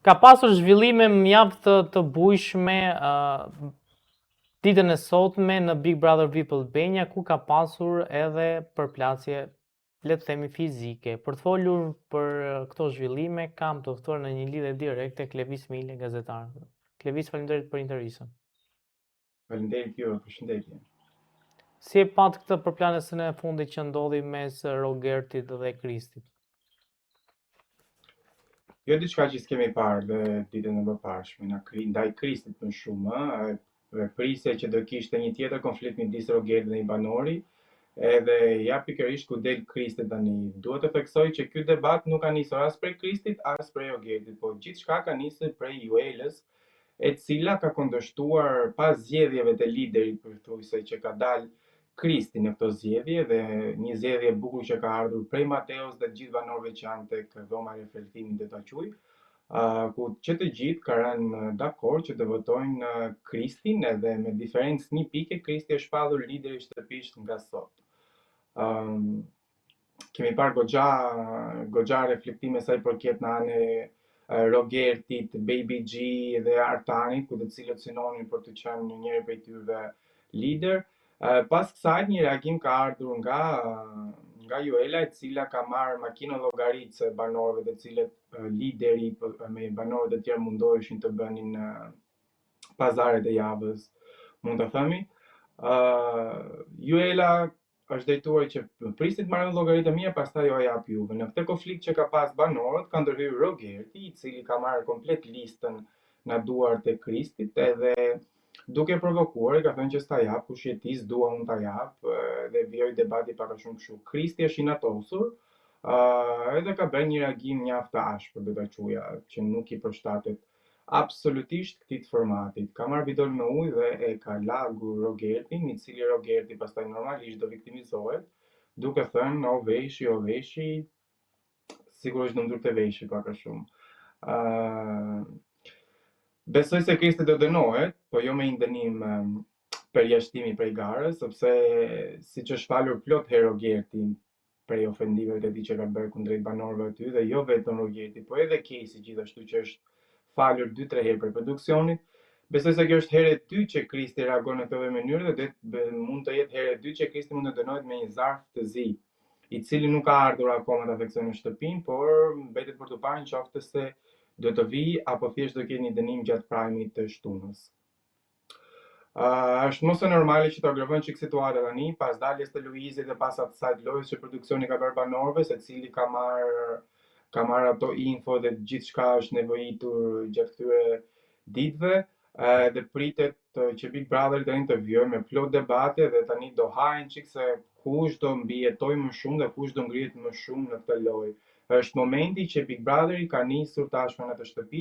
Ka pasur zhvillime mjaft të bujshme ditën e sotme në Big Brother VIP Albania, ku ka pasur edhe përplasje, le të themi, fizike. Për të folur për këto zhvillime, kam të ftuar në një lidhje direkte Klevis Mile, gazetar. Klevis, faleminderit për intervistën. Faleminderit ju, përshëndetje. Si e pat këtë përplasjen e fundit që ndodhi mes Rogertit dhe Kristit? Jo diçka që s'kemi parë dhe ditën e mëparshme, ndaj Kristit më shumë, dhe prisja që do kishte një tjetër konflikt midis Rogertit dhe një banori, edhe ja pikërisht ku del Kristi tani. Duhet të theksoj që ky debat nuk ka nisur as prej Kristit as prej Rogertit, por gjithçka ka nisur prej Juelës, e cila ka kundërshtuar pas zgjedhjeve të liderit përthuajse që ka dalë Kristi në këto zgjedhje, dhe një zgjedhje e bukur që ka ardhur prej Mateos dhe gjithë banorëve që janë tek dhoma e reflektimit të ta quaj, ku që të gjithë ka rënë dakord që të votojnë Kristin, edhe me diferencë një pike Kristi është shpallur lideri i shtëpisë nga sot. Kemi parë goxha reflektime sa i përket në anë Rogertit, Baby G dhe Artanit, ku të cilët synonin për të qenë njëri prej tyre lider. Pas kësaj një reagim ka ardhur nga Juela, e cila ka marrë makinën llogaritse banorëve, të cilët lideri me banorët e tjerë mundoheshin të bënin pazaret e javës, mund të themi. Juela është drejtuar që prisit marrën llogaritë mia, pastaj jo jap juve. Në këtë konflikt që ka pas banorët, ka ndërhyrë Rogerti, i cili ka marrë komplet listën në duart e Kristit, edhe duke provokuar, ka thënë që s'ta jap, kush jetis dua unë ta jap, dhe vjoj debati pak a shumë kështu. Kristi është inatosur, edhe ka bërë një reagim mjaft të ashpër, do ta quaja, që nuk i përshtatet absolutisht këtij formatit. Ka marrë bidon me ujë dhe e ka lagur Rogertin, i cili Rogerti pastaj normalisht do viktimizohet, duke thënë o veshi, sigurisht do ndurte veshi pak a shumë. Besoj se Kristi do dënohet, po jo me një dënim përjashtimi prej garës, sepse siç është falur plot herë Rogerti prej ofendimeve të tij që ka bërë kundrejt banorëve aty, dhe jo vetëm Rogerti, po edhe Casey gjithashtu që është falur 2-3 herë për produksionit. Besoj se kjo është herë e dytë që Kristi reagon në këtë mënyrë, dhe mund të jetë herë e dytë që Kristi mund të dënohet me një zarf të zi, i cili nuk ka ardhur akoma ta theksojë në shtëpinë, por mbetet për të parë nëse do të vi apo thjesht do ketë një dënim gjatë prajmit të shtunës. Është mos e normale që të agravon çik situata tani, pas daljes të Luizit dhe pas asaj lojës që produksioni ka bërë banorëve, secili ka marrë ato info dhe gjithçka është nevojitur gjatë këtyre ditëve, dhe pritet që Big Brother tani të vijojë me plot debate, dhe tani do hahen çik se kush do mbijetojë më shumë dhe kush do ngrihet më shumë në këtë lojë. Është momenti që Big Brotheri ka nisur tashmë në të shtëpi,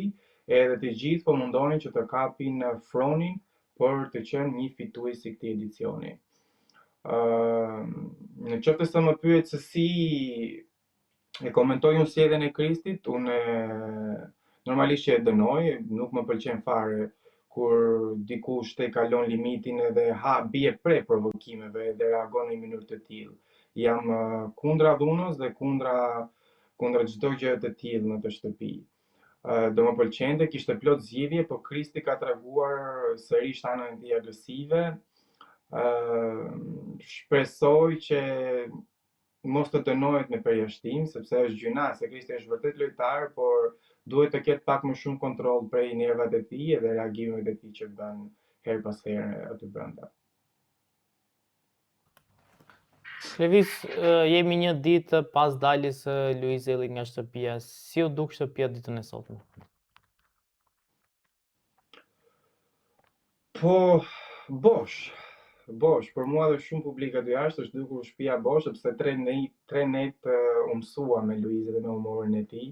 edhe të gjithë po mundonin që të kapin fronin për të qenë një fitues i këtij edicioni. Në qoftë se më pyet se si e komentoj unë sjelljen e Kristit, unë normalisht që e dënoj, nuk më pëlqen fare kur dikush te kalon limitin edhe bie pre provokimeve dhe reagon në një mënyrë të tillë. Jam kundra dhunës dhe kundra çdo gjë të tillë në të shtëpi. Do më pëlqente, kishte plot zgjidhje, po Kristi ka treguar sërish anën e tij agresive. Shpresoj që mos të dënohet me përjashtim, sepse është gjyna, se Kristi është vërtet lojtar, por duhet të ketë pak më shumë kontroll prej nervat e tij edhe reagimet e tij që bën her pas here aty brenda. Klevis, jemi një ditë pas daljes së Luizit nga shtëpia. Si u duk shtëpia ditën e sotme? Po, bosh, për mua dhe shumë publik aty jashtë është dukur shtëpia bosh, sepse 3 net u mësua me Luizin dhe me humorin e tij,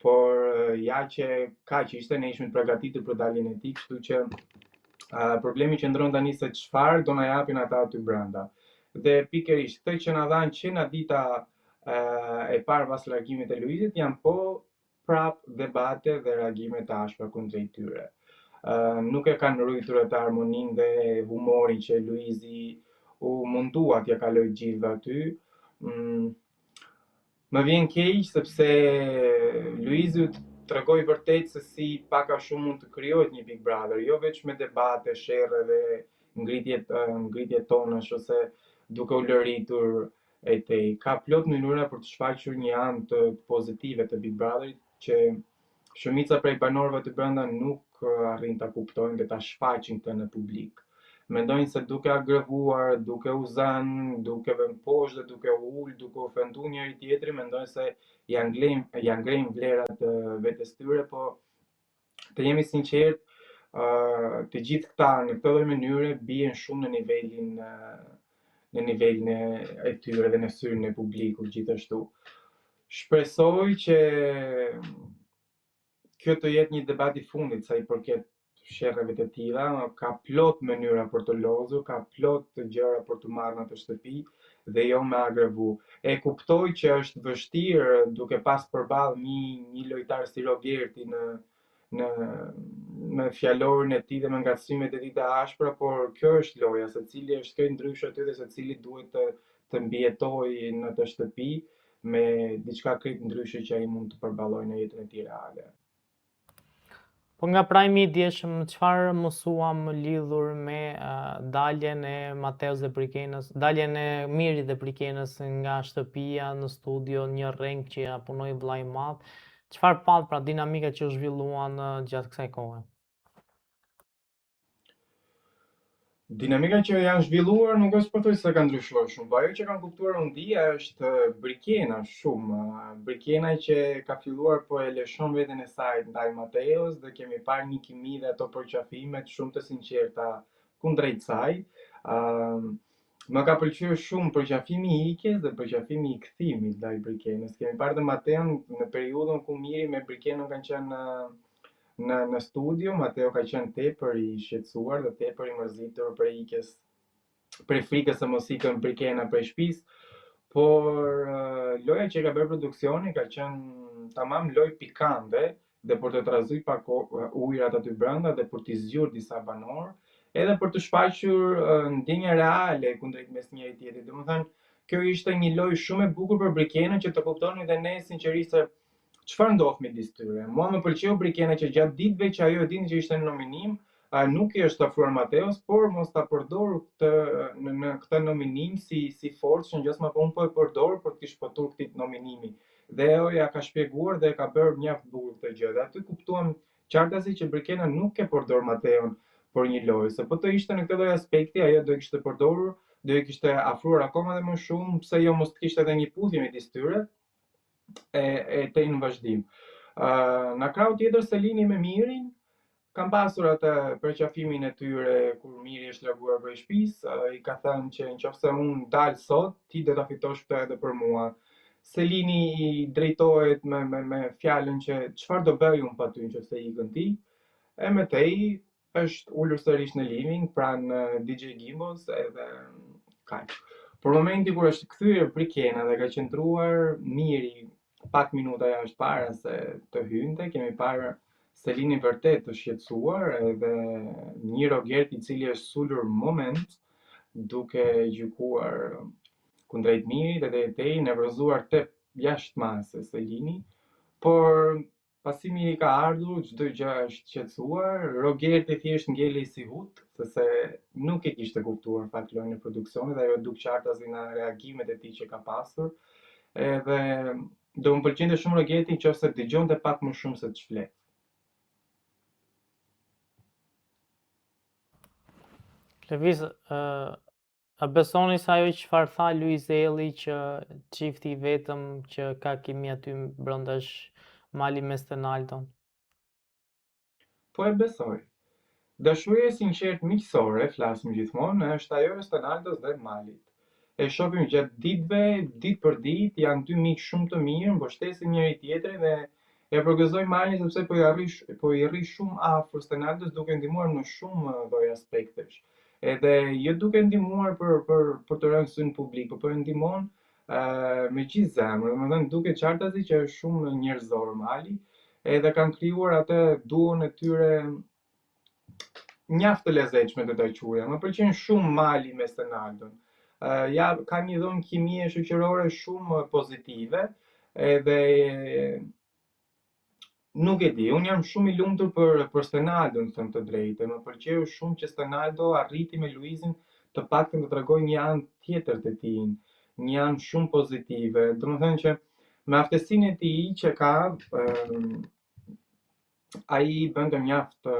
por ja që kaq ishte, ne ishim të përgatitur për daljen e tij, kështu që problemi qëndron tani se çfarë do na japin ata aty brenda. Dhe pikërisht këtë që na dhanë që na dita e parë pas largimit të Luizit janë po prap debate dhe reagime të ashpra kundrejt tyre. Nuk e kanë rritur atë harmoninë dhe humorin që Luizi u mundua t'ja kaloj gjithë aty. Më vjen keq sepse Luizi tregoj vërtet se si pak a shumë mund të krijohet një Big Brother, jo vetëm me debate, sherrë dhe ngritjet tona, ose duke u lëritur e tej. Ka plot mënyra për të shfaqur një anë të pozitive të Big Brotherit që shumica prej banorëve të brenda nuk arrin ta kuptojnë dhe ta shfaqin këtë në publik. Mendojnë se duke agrevuar, duke u zënë, duke vënë poshtë dhe duke u ul, duke ofenduar njëri tjetrin, mendojnë se janë ngrejnë vlerat e vetes tyre, po të jemi sinqert, të gjithë këta në këtë lloj mënyre bien shumë në nivelin e tyre dhe në syrin e publikut gjithashtu. Shpresoj që kjo të jetë një debat i fundit sa i përket sherrreve të tilla, ka plot mënyra për të lozur, ka plot të gjëra për të marrë në të shtëpi dhe jo me agrevu. E kuptoj që është vështirë duke pas përballë një lojtar si Rogerti në fjalorin e tij dhe me ngacësimet e tij të ashpra, por kjo është loja, secili është krejt ndryshe aty dhe secili duhet të mbijetojë në të shtëpi me diçka krejt ndryshe që ai mund të përballojë në jetën e tij reale. Po nga prajmi i djeshëm, çfarë mësuam lidhur me daljen e Mateos dhe Brikenës, daljen e Mirit dhe Brikenës nga shtëpia në studio, një rreng që ja punoi vllai i madh, çfarë pat pra dinamikat që u zhvilluan gjatë kësaj kohe? Dinamika që janë zhvilluar nuk është po thoj se ka ndryshuar shumë, po ajo që kam kuptuar unë dia është Brikena shumë. Brikena që ka filluar po e lëshon veten e saj ndaj Mateos dhe kemi parë një kimi dhe ato përqafimet shumë të sinqerta kundrejt saj. Më ka pëlqyer shumë përqafimi i ikjes dhe përqafimi i kthimit ndaj Brikenës. Kemi parë dhe Mateon në periudhën ku Miri me Brikenën kanë qenë në studio, Mateo ka qenë tepër i shqetësuar dhe tepër i mërzitur për ikjes, për frikës se mos ikën Brikena prej shtëpisë, por loja që ka bërë produksioni ka qenë tamam lojë pikante dhe për të trazuar pak ujërat aty brenda dhe për t'i zgjur disa banorë, edhe për të shfaqur ndjenja reale kundrejt mes njëri tjetrit. Domethënë, kjo ishte një lojë shumë e bukur për Brikenën që të kuptonin dhe ne sinqerisht se çfarë ndodh midis tyre. Mua më pëlqeu Brikena që gjatë ditëve që ajo e dini që ishte në nominim, nuk i është ofruar Mateos, por mos ta përdor në këtë nominim si forcë që ngjas më unë po e përdor për të shpëtuar këtij nominimi. Dhe ajo ja ka shpjeguar dhe ka bërë mjaft bukur këtë gjë. Dhe aty kuptuam qartasi që Brikena nuk e përdor Mateon për një lojë, se po të ishte në këtë lloj aspekti, ajo do e kishte përdorur, do e kishte afruar akoma dhe më shumë, pse jo mos të kishte edhe një puthje midis tyre e tej në vazhdim. Në krau tjetër Selini me Mirin kam pasur atë përqafimin e tyre kur Miri është larguar prej shtëpisë, i ka thënë që nëse unë dal sot, ti do ta fitosh këtë edhe për mua. Selini i drejtohet me fjalën që çfarë do bëj unë pa ty nëse ikën ti, e me tej është ulur sërish në living pranë DJ Gimbos edhe kaq. Por momenti kur është kthyer Brikena dhe ka qëndruar Miri pak minuta jashtë para se të hynte, kemi parë Selinin vërtet të shqetësuar edhe një Rogerti i cili është sulur moment duke gjykuar kundrejt Mirit edhe tej nervozuar tep jashtë mase Selini, por pasi Miri ka ardhur, çdo gjë është qetësuar, Rogerti thjesht ngelej si hut, sepse nuk e kishte kuptuar fakt lojën e produksionit dhe ajo duk qartasi nga reagimet e tij që ka pasur, edhe do më pëlqente shumë Rogerti nëse dëgjonte pak më shumë se ç'flet. Lëviz, a besoni se ajo çfarë tha Luizelli që çifti i vetëm që ka kimi aty brenda është Mali me Stenaldon? Po e besoj. Dashuria e sinqertë miqësore, flasim gjithmonë, është ajo e Stenaldos dhe Malit. E shohim gjatë ditëve, ditë për ditë, janë dy miq shumë të mirë, mbështesin njëri tjetrin dhe e përgëzoj Malin sepse po i rri shumë afër Stenaldos duke ndihmuar në shumë lloj aspektesh. Edhe jo duke ndihmuar për të rënë sy në publik, por e ndihmon me gjithë zemrën, domethënë duket qartasi që është shumë njerëzor Mali, edhe kanë krijuar atë duon e tyre mjaft të lezetshme të ta quaja. Më pëlqen shumë Mali me Stenaldon. Ja ka një dhomë kimie shoqërore shumë pozitive, edhe Nuk e di, unë jam shumë i lumtur për Ronaldo, të thënë të drejtë. Më pëlqeu shumë që Ronaldo arriti me Luizin të paktën të tregoj një anë tjetër të tij, një anë shumë pozitive. Domethënë që me aftësinë e tij që ka, ai bënte mjaft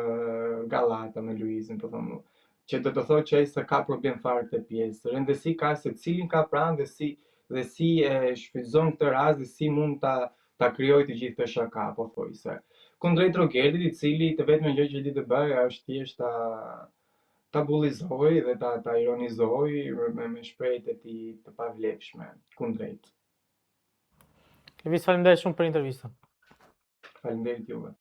gallata me Luizin, po them, që do të thotë që ai s'ka problem fare këtë pjesë. Rëndësi ka se cilin ka pranë dhe si e shfrytëzon këtë rast dhe si mund ta krijojë të gjithë këtë shaka, pothuajse. Kundrejt Rogertit, i cili të vetmja gjë që di të bëjë është thjesht ta bullizoj dhe ta ironizoj me shprehjet e tij të pavlefshme kundrejt. Lëviz, faleminderit shumë për intervistën. Faleminderit juve.